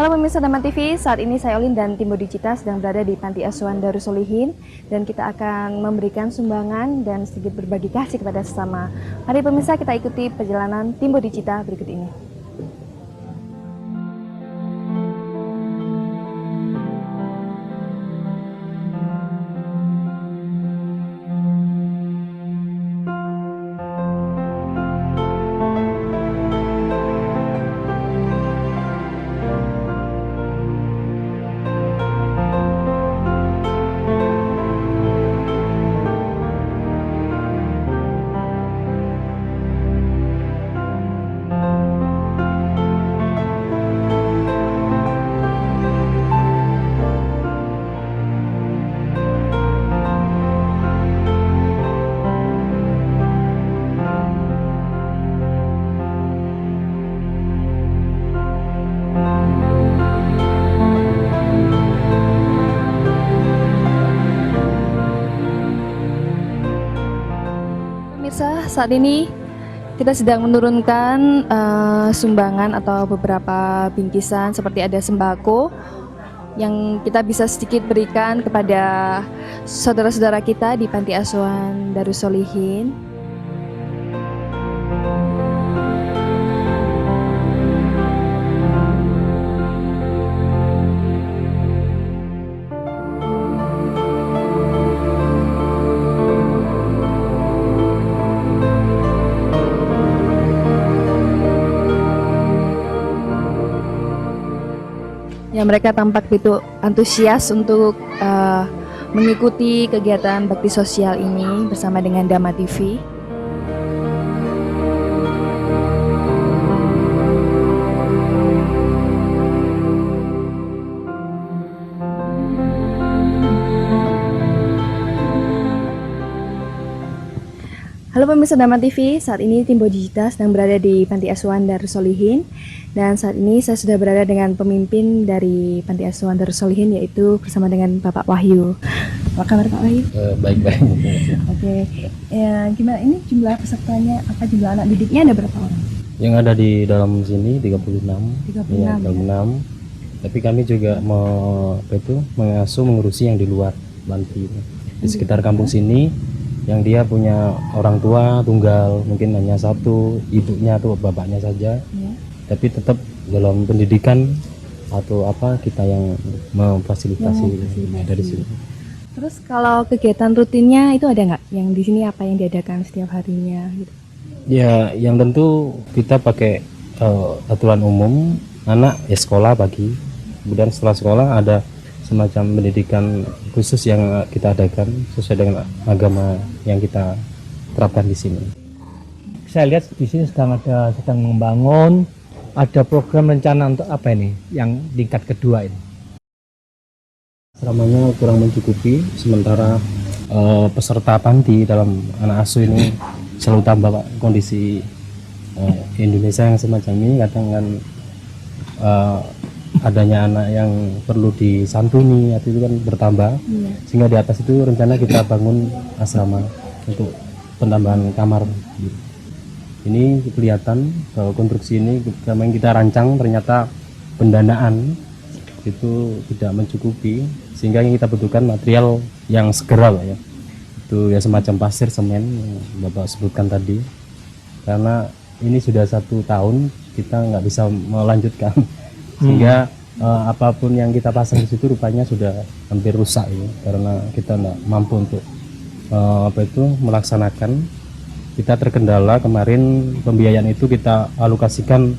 Halo pemirsa Dama TV, saat ini saya Olin dan tim Bodhicitta sedang berada di Panti Asuhan Darussolihin dan kita akan memberikan sumbangan dan sedikit berbagi kasih kepada sesama. Mari pemirsa kita ikuti perjalanan tim Bodhicitta berikut ini. Pemirsa, saat ini kita sedang menurunkan sumbangan atau beberapa bingkisan seperti ada sembako yang kita bisa sedikit berikan kepada saudara-saudara kita di Panti Asuhan Darussolihin. Ya, mereka tampak begitu antusias untuk mengikuti kegiatan bakti sosial ini bersama dengan Dama TV. Halo pemirsa Dama TV, saat ini tim Bodhicitta sedang berada di Panti Asuhan Darussolihin dan saat ini saya sudah berada dengan pemimpin dari Panti Asuhan Darussolihin yaitu bersama dengan Bapak Wahyu. Apa kabar Pak Wahyu? Baik-baik. Oke, ya, gimana ini jumlah pesertanya, apa jumlah anak didiknya ada berapa orang? Yang ada di dalam sini 36. 36. Ya, 36. Tapi kami juga mengasuh mengurusi yang di luar Banti. Di sekitar kampung sini yang dia punya orang tua tunggal, mungkin hanya satu, ibunya atau bapaknya saja. Ya. Tapi tetap dalam pendidikan atau apa kita yang memfasilitasi dari sini. Terus kalau kegiatan rutinnya itu ada nggak? Yang di sini apa yang diadakan setiap harinya? Gitu? Ya, yang tentu kita pakai aturan umum, anak ya sekolah pagi, kemudian setelah sekolah ada semacam pendidikan khusus yang kita adakan sesuai dengan agama yang kita terapkan di sini. Saya lihat di sini sedang membangun, ada program rencana untuk apa ini yang tingkat kedua ini? Asramanya kurang mencukupi, sementara peserta panti dalam anak asuh ini selalu tambah Pak. Kondisi Indonesia yang semacam ini kadang kan adanya anak yang perlu disantuni atau itu kan bertambah, sehingga di atas itu rencana kita bangun asrama untuk penambahan kamar. Ini kelihatan bahwa konstruksi ini yang kita rancang ternyata pendanaan itu tidak mencukupi, sehingga yang kita butuhkan material yang segera Pak, ya. Itu ya semacam pasir, semen yang Bapak sebutkan tadi, karena ini sudah 1 tahun kita nggak bisa melanjutkan. Sehingga apapun yang kita pasang di situ rupanya sudah hampir rusak ya, karena kita nggak mampu untuk melaksanakan. Kita terkendala kemarin pembiayaan itu kita alokasikan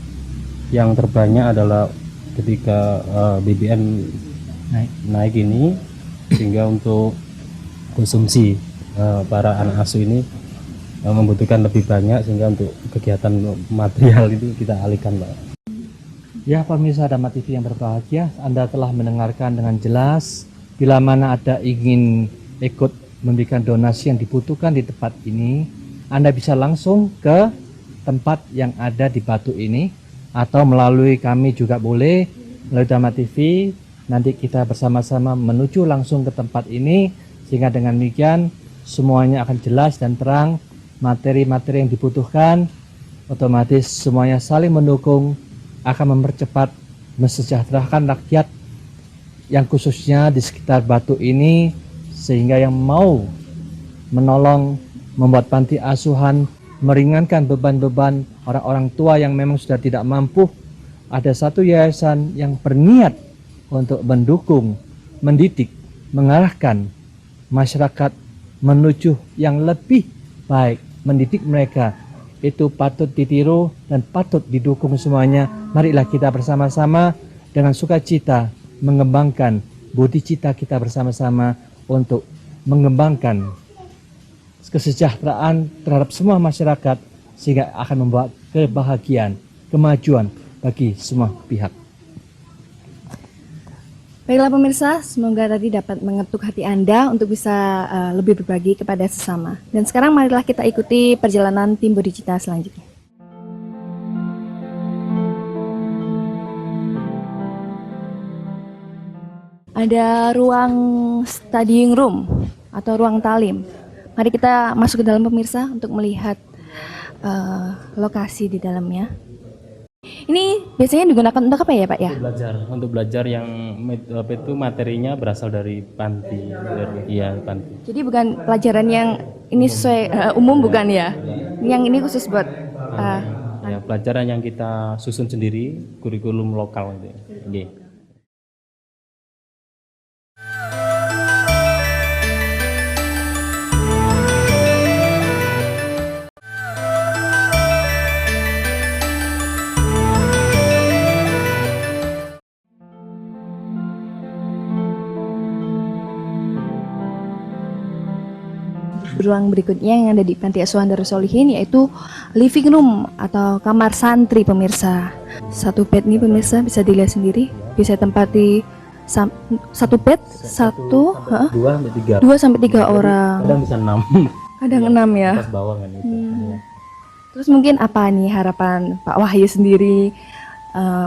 yang terbanyak adalah ketika BBM naik ini, sehingga untuk konsumsi para anak asuh ini membutuhkan lebih banyak, sehingga untuk kegiatan material itu kita alihkan Pak. Ya, pemirsa Dama TV yang berbahagia, Anda telah mendengarkan dengan jelas. Bila mana ada ingin ikut memberikan donasi yang dibutuhkan di tempat ini, Anda bisa langsung ke tempat yang ada di Batu ini, atau melalui kami juga boleh, melalui Dama TV. Nanti kita bersama-sama menuju langsung ke tempat ini, sehingga dengan demikian semuanya akan jelas dan terang. Materi-materi yang dibutuhkan otomatis semuanya saling mendukung, akan mempercepat mensejahterakan rakyat yang khususnya di sekitar Batu ini, sehingga yang mau menolong, membuat panti asuhan, meringankan beban-beban orang-orang tua yang memang sudah tidak mampu. Ada satu yayasan yang berniat untuk mendukung, mendidik, mengarahkan masyarakat menuju yang lebih baik, mendidik mereka. Itu patut ditiru dan patut didukung semuanya. Marilah kita bersama-sama dengan sukacita mengembangkan budi cita kita bersama-sama untuk mengembangkan kesejahteraan terhadap semua masyarakat, sehingga akan membawa kebahagiaan, kemajuan bagi semua pihak. Baiklah pemirsa, semoga tadi dapat mengetuk hati Anda untuk bisa lebih berbagi kepada sesama. Dan sekarang marilah kita ikuti perjalanan tim Budi Cita selanjutnya. Ada ruang studying room atau ruang talim. Mari kita masuk ke dalam pemirsa untuk melihat lokasi di dalamnya. Ini biasanya digunakan untuk apa ya Pak ya? Untuk belajar yang apa itu materinya berasal dari panti, iya panti. Jadi bukan pelajaran yang ini sesuai umum bukan ya? Yang ini khusus buat Ya, pelajaran yang kita susun sendiri, kurikulum lokal itu. Nggih. ruang berikutnya yang ada di Panti Asuhan Darus Sholihin, yaitu living room atau kamar santri pemirsa. Satu bed nih pemirsa bisa dilihat sendiri, bisa tempati satu bed dua sampai tiga orang. Kadang bisa 6. Kadang 6 ya. Pas bawah kan itu. Ya. Terus mungkin apa nih harapan Pak Wahyu sendiri?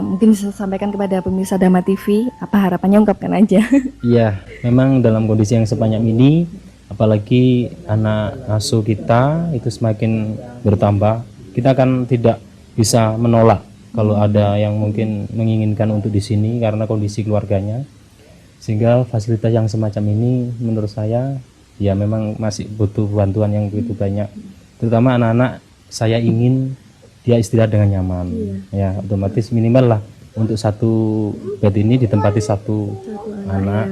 Mungkin bisa sampaikan kepada pemirsa Dhamma TV, apa harapannya, ungkapkan aja. Iya, memang dalam kondisi yang sebanyak ini, apalagi anak asuh kita itu semakin bertambah, kita akan tidak bisa menolak kalau ada yang mungkin menginginkan untuk di sini karena kondisi keluarganya. Sehingga fasilitas yang semacam ini menurut saya ya memang masih butuh bantuan yang begitu banyak. Terutama anak-anak, saya ingin dia istirahat dengan nyaman. Ya, otomatis minimal lah untuk satu bed ini ditempati satu anak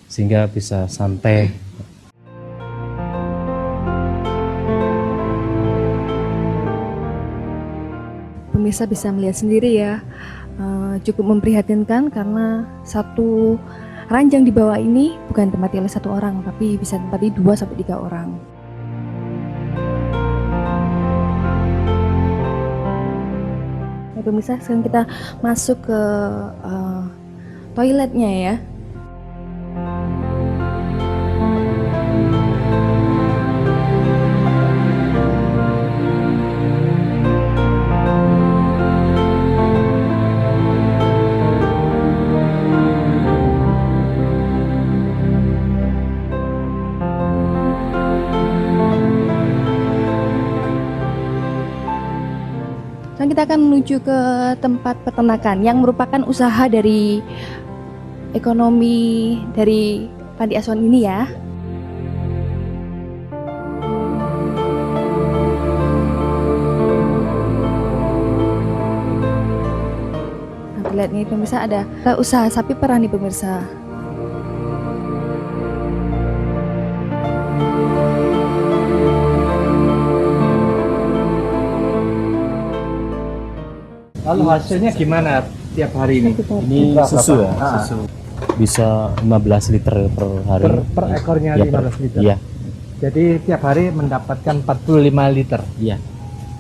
sehingga bisa santai. Pemirsa bisa melihat sendiri ya, cukup memprihatinkan karena satu ranjang di bawah ini bukan ditempati oleh satu orang, tapi bisa ditempati 2 sampai 3 orang. Nah, pemirsa, sekarang kita masuk ke toiletnya ya. Kita akan menuju ke tempat peternakan yang merupakan usaha dari ekonomi dari panti asuhan ini ya. Nah, lihat nih pemirsa, ada usaha sapi perah nih pemirsa. Lalu hasilnya gimana tiap hari ini? Ini susu ya, susu. Bisa 15 liter per hari. Per ekornya Ya, 15 liter. Iya. Jadi tiap hari mendapatkan 45 liter. Iya.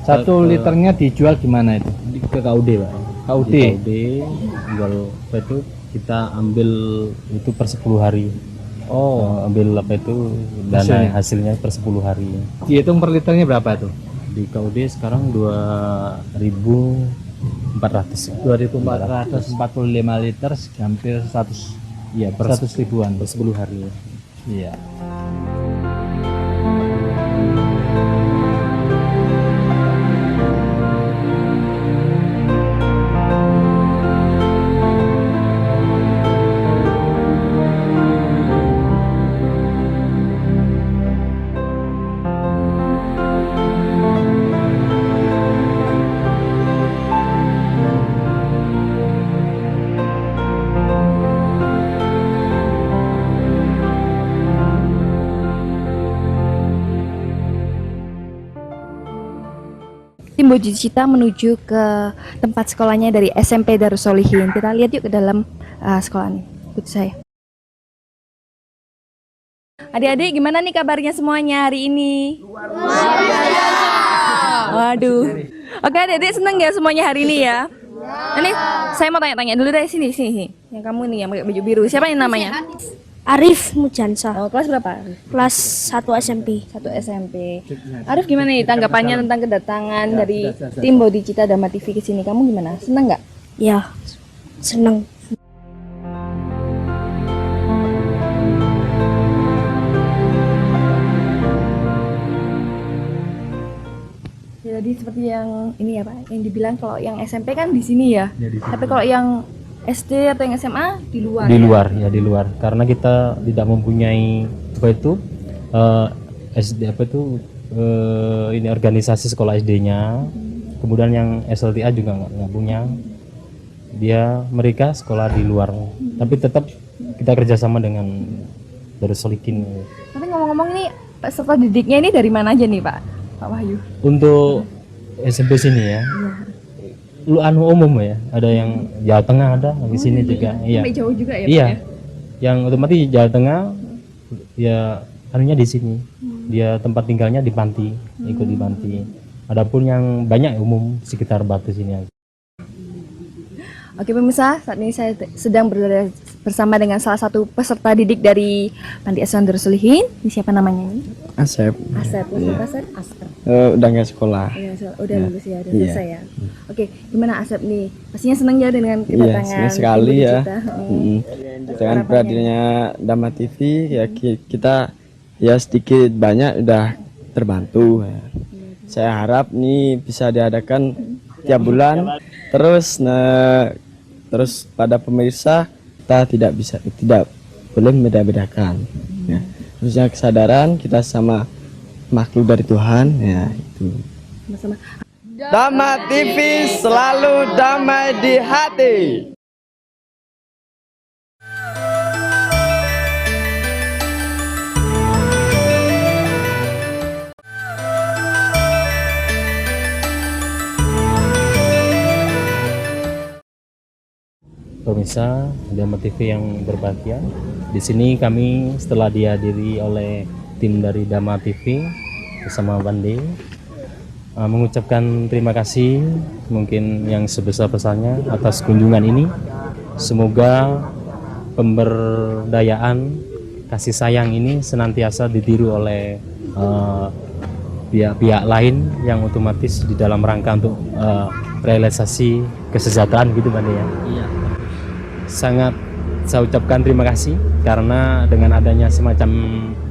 1 liternya dijual gimana itu? Ke KUD, Pak. KUD. Di KUD jual apa itu kita ambil itu per 10 hari. Oh, Ambil apa itu dana hasilnya per 10 hari. dihitung per liternya berapa tuh? Di KUD sekarang 2.400. 2.445 liter, hampir 100, Iya, per 100 ribuan. per 10 hari. Iya. tim Bojicita menuju ke tempat sekolahnya dari SMP Darussolihin. Kita lihat yuk ke dalam sekolah ini. Ikut saya. Adik-adik, gimana nih kabarnya semuanya hari ini? Luar biasa. Waduh. Oke, adik-adik seneng ya semuanya hari ini ya? Ini saya mau tanya-tanya dulu dari sini. Yang kamu nih yang pakai baju biru. Siapa ini namanya? Arif Mujansa, Oh, kelas berapa? kelas 1 SMP. 1 SMP. Arif gimana nih tanggapannya tentang kedatangan dari tim Bodhicitta Dhamma TV ke sini? Kamu gimana? Seneng nggak? Ya, senang. Ya, jadi seperti yang ini ya Pak, yang dibilang kalau yang SMP kan di sini ya. Tapi kalau yang SD atau yang SMA di luar. Di ya? luar ya, di luar. Karena kita tidak mempunyai apa itu SD apa itu ini organisasi sekolah SD-nya. Kemudian yang SLTA juga nggak punya. Mereka sekolah di luar. Tapi tetap kita kerjasama dengan Darussolihin. Tapi ngomong-ngomong ini peserta didiknya ini dari mana aja nih Pak Wahyu? Untuk SMP sini ya. Lu umum ya, ada yang Jawa Tengah ada, di sini juga. Iya. Sampai jauh juga ya Pak Iya. ya? Yang otomatis Jawa Tengah ya anunya di sini. Dia tempat tinggalnya di Panti, ikut di Panti. Adapun yang banyak umum sekitar Batu sini. Oke pemirsa, saat ini saya sedang berada bersama dengan salah satu peserta didik dari Panti Asuhan Darussolihin. Ini siapa namanya ini? Asep. Asep. Asep. Asep. Udah nggak sekolah. Ya, udah lulus ya, udah Iya. selesai ya. Oke, gimana Asep nih? Pastinya senang ya dengan Iya, kedatangan senang sekali tim ya. Bodhicitta. Dengan beradirnya Dhamma TV ya kita ya sedikit banyak udah terbantu. Ya. Saya harap nih bisa diadakan tiap bulan. Terus pada pemirsa kita tidak boleh membeda-bedakan. Ya. Terusnya kesadaran kita sama makhluk dari Tuhan ya itu. Sama-sama. Dhamma TV selalu damai di hati. Pemirsa Dhamma TV yang berbahagia, di sini kami setelah dihadiri oleh tim dari Dhamma TV bersama Wande mengucapkan terima kasih mungkin yang sebesar-besarnya atas kunjungan ini. Semoga pemberdayaan kasih sayang ini senantiasa ditiru oleh pihak-pihak lain yang otomatis di dalam rangka untuk realisasi kesejahteraan gitu Bande ya. Iya. Sangat saya ucapkan terima kasih karena dengan adanya semacam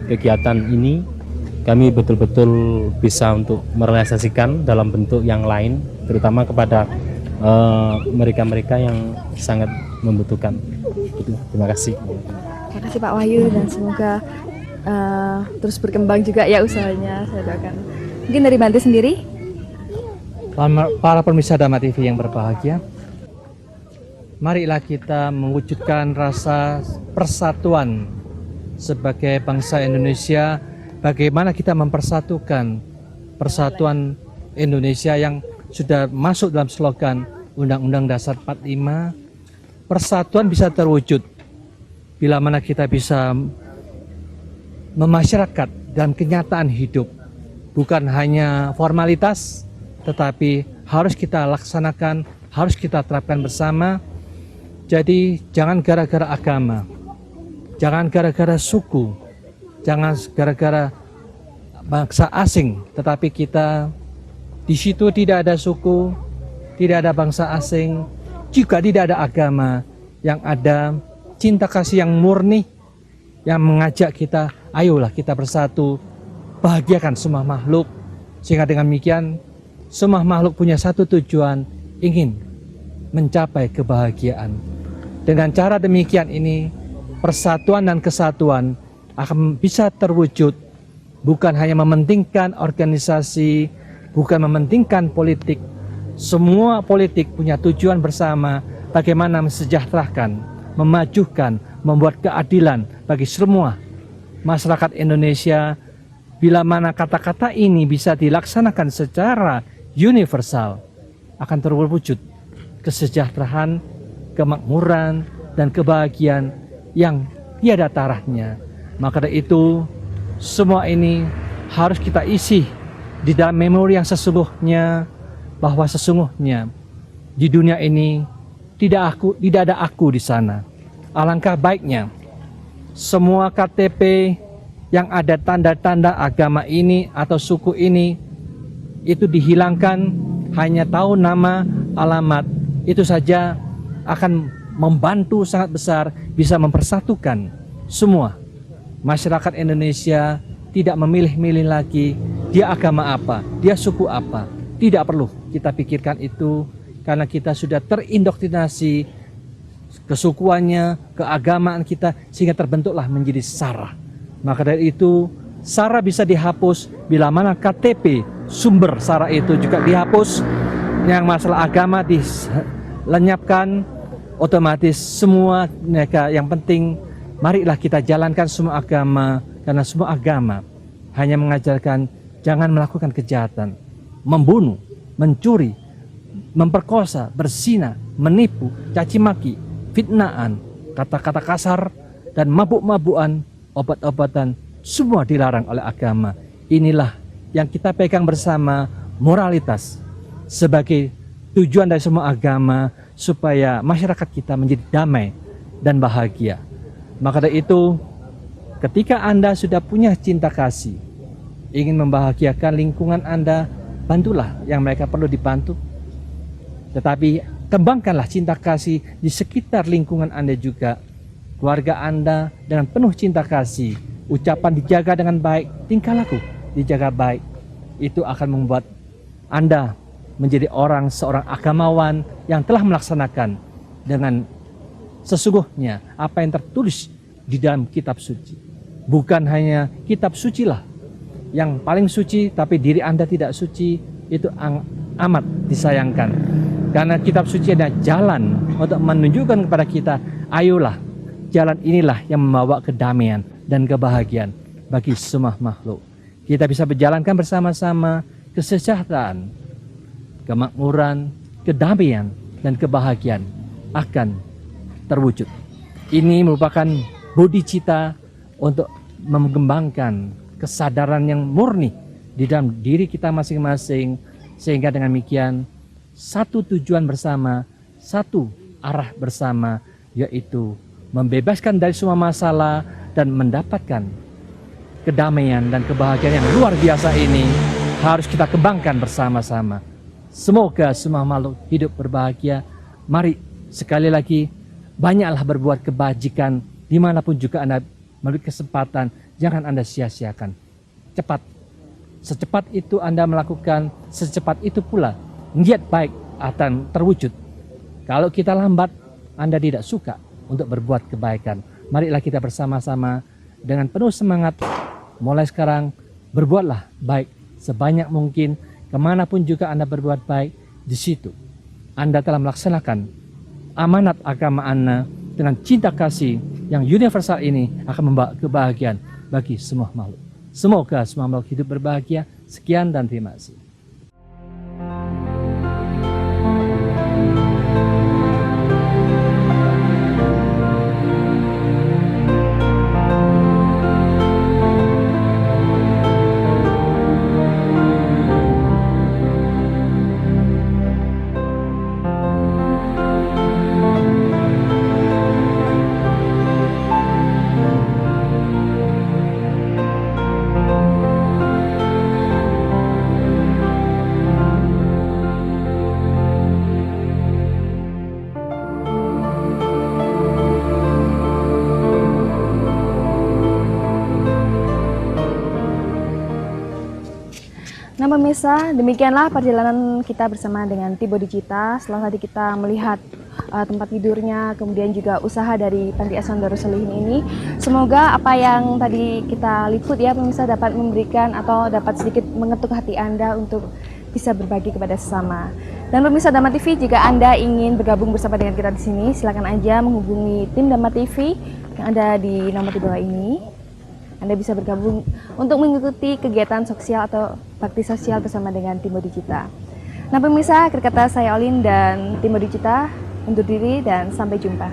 kegiatan ini kami betul-betul bisa untuk merealisasikan dalam bentuk yang lain, terutama kepada mereka-mereka yang sangat membutuhkan. Terima kasih. Terima kasih Pak Wahyu dan semoga terus berkembang juga ya usahanya, saya doakan. Mungkin dari Bante sendiri? Para pemirsa Dhamma TV yang berbahagia, marilah kita mewujudkan rasa persatuan sebagai bangsa Indonesia. Bagaimana kita mempersatukan persatuan Indonesia yang sudah masuk dalam slogan Undang-Undang Dasar 45. Persatuan bisa terwujud bila mana kita bisa memasyarakat dalam kenyataan hidup. Bukan hanya formalitas, tetapi harus kita laksanakan, harus kita terapkan bersama. Jadi jangan gara-gara agama, jangan gara-gara suku, jangan gara-gara bangsa asing, tetapi kita di situ tidak ada suku, tidak ada bangsa asing, juga tidak ada agama, yang ada cinta kasih yang murni, yang mengajak kita, ayolah kita bersatu, bahagiakan semua makhluk, sehingga dengan demikian semua makhluk punya satu tujuan, ingin mencapai kebahagiaan. Dengan cara demikian ini, persatuan dan kesatuan akan bisa terwujud, bukan hanya mementingkan organisasi, bukan mementingkan politik. Semua politik punya tujuan bersama, bagaimana mensejahterakan, memajukan, membuat keadilan bagi semua masyarakat Indonesia. Bila mana kata-kata ini bisa dilaksanakan secara universal akan terwujud kesejahteraan, kemakmuran, dan kebahagiaan yang tiada tarahnya. Maka dari itu, semua ini harus kita isi di dalam memori yang sesungguhnya, bahwa sesungguhnya di dunia ini tidak ada aku di sana. Alangkah baiknya semua KTP yang ada tanda-tanda agama ini atau suku ini itu dihilangkan, hanya tahu nama, alamat. Itu saja akan membantu sangat besar, bisa mempersatukan semua masyarakat Indonesia. Tidak memilih-milih lagi dia agama apa, dia suku apa. Tidak perlu kita pikirkan itu, karena kita sudah terindoktrinasi kesukuannya, keagamaan kita, sehingga terbentuklah menjadi SARA. Maka dari itu SARA bisa dihapus bila mana KTP sumber SARA itu juga dihapus, yang masalah agama dilenyapkan, otomatis semua mereka. Yang penting marilah kita jalankan semua agama, karena semua agama hanya mengajarkan jangan melakukan kejahatan, membunuh, mencuri, memperkosa, berzina, menipu, caci maki, fitnaan, kata-kata kasar, dan mabuk-mabukan, obat-obatan, semua dilarang oleh agama. Inilah yang kita pegang bersama, moralitas sebagai tujuan dari semua agama, supaya masyarakat kita menjadi damai dan bahagia. Maka dari itu, ketika Anda sudah punya cinta kasih, ingin membahagiakan lingkungan Anda, bantulah yang mereka perlu dibantu. Tetapi kembangkanlah cinta kasih di sekitar lingkungan Anda juga. Keluarga Anda dengan penuh cinta kasih, ucapan dijaga dengan baik, tingkah laku dijaga baik. Itu akan membuat Anda menjadi seorang agamawan yang telah melaksanakan dengan sesungguhnya apa yang tertulis di dalam kitab suci. Bukan hanya kitab suci lah yang paling suci, tapi diri Anda tidak suci. Itu amat disayangkan, karena kitab suci adalah jalan untuk menunjukkan kepada kita, ayolah, jalan inilah yang membawa kedamaian dan kebahagiaan bagi semua makhluk. Kita bisa berjalankan bersama-sama, kesejahteraan, kemakmuran, kedamaian, dan kebahagiaan akan terwujud. Ini merupakan bodhicitta untuk mengembangkan kesadaran yang murni di dalam diri kita masing-masing, sehingga dengan demikian satu tujuan bersama, satu arah bersama, yaitu membebaskan dari semua masalah dan mendapatkan kedamaian dan kebahagiaan yang luar biasa ini harus kita kembangkan bersama-sama. Semoga semua makhluk hidup berbahagia. Mari sekali lagi banyaklah berbuat kebajikan dimanapun juga Anda memiliki kesempatan. Jangan Anda sia-siakan. Cepat, secepat itu Anda melakukan, secepat itu pula niat baik akan terwujud. Kalau kita lambat, Anda tidak suka untuk berbuat kebaikan. Marilah kita bersama-sama dengan penuh semangat, mulai sekarang berbuatlah baik sebanyak mungkin. Kemanapun juga Anda berbuat baik, di situ Anda telah melaksanakan amanat agama Anda dengan cinta kasih yang universal ini akan membawa kebahagiaan bagi semua makhluk. Semoga semua makhluk hidup berbahagia. Sekian dan terima kasih. Nah pemirsa, demikianlah perjalanan kita bersama dengan tim Bodhicitta. Setelah tadi kita melihat tempat tidurnya, kemudian juga usaha dari Panti Asuhan Darusolihin ini. Semoga apa yang tadi kita liput ya pemirsa dapat memberikan atau dapat sedikit mengetuk hati Anda untuk bisa berbagi kepada sesama. Dan pemirsa Dhamma TV, jika Anda ingin bergabung bersama dengan kita di sini, silakan aja menghubungi tim Dhamma TV yang ada di nomor di bawah ini. Anda bisa bergabung untuk mengikuti kegiatan sosial atau bakti sosial bersama dengan tim Bodhicitta. Nah pemirsa, akhir kata saya Olin dan tim Modicita undur diri dan sampai jumpa.